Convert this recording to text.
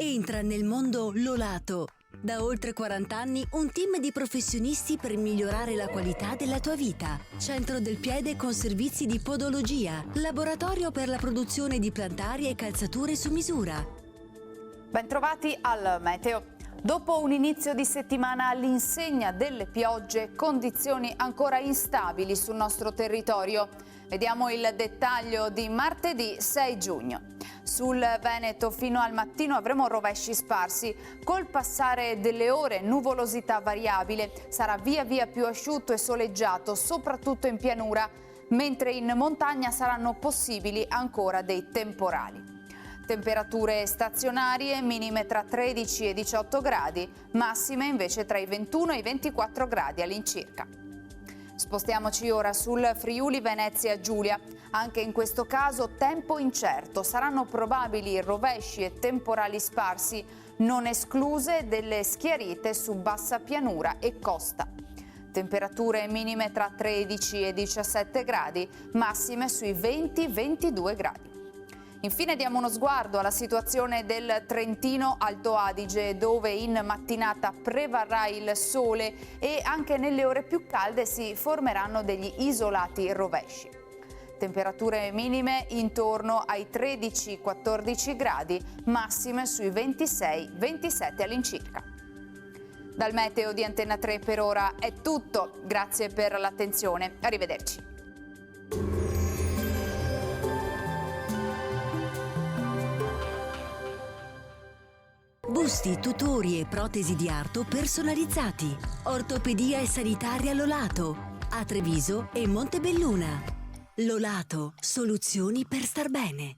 Entra nel mondo Lolato. Da oltre 40 anni un team di professionisti per migliorare la qualità della tua vita. Centro del piede con servizi di podologia. Laboratorio per la produzione di plantari e calzature su misura. Bentrovati al Meteo. Dopo un inizio di settimana all'insegna delle piogge, condizioni ancora instabili sul nostro territorio. Vediamo il dettaglio di martedì 6 giugno. Sul Veneto fino al mattino avremo rovesci sparsi. Col passare delle ore nuvolosità variabile, sarà via via più asciutto e soleggiato, soprattutto in pianura, mentre in montagna saranno possibili ancora dei temporali. Temperature stazionarie, minime tra 13 e 18 gradi, massime invece tra i 21 e i 24 gradi all'incirca. Spostiamoci ora sul Friuli Venezia Giulia. Anche in questo caso tempo incerto, saranno probabili rovesci e temporali sparsi, non escluse delle schiarite su bassa pianura e costa. Temperature minime tra 13 e 17 gradi, massime sui 20-22 gradi. Infine diamo uno sguardo alla situazione del Trentino Alto Adige, dove in mattinata prevarrà il sole e anche nelle ore più calde si formeranno degli isolati rovesci. Temperature minime intorno ai 13-14 gradi, massime sui 26-27 all'incirca. Dal meteo di Antenna 3 per ora è tutto, grazie per l'attenzione, arrivederci. Busti, tutori e protesi di arto personalizzati. Ortopedia e sanitaria Lolato. A Treviso e Montebelluna. Lolato, soluzioni per star bene.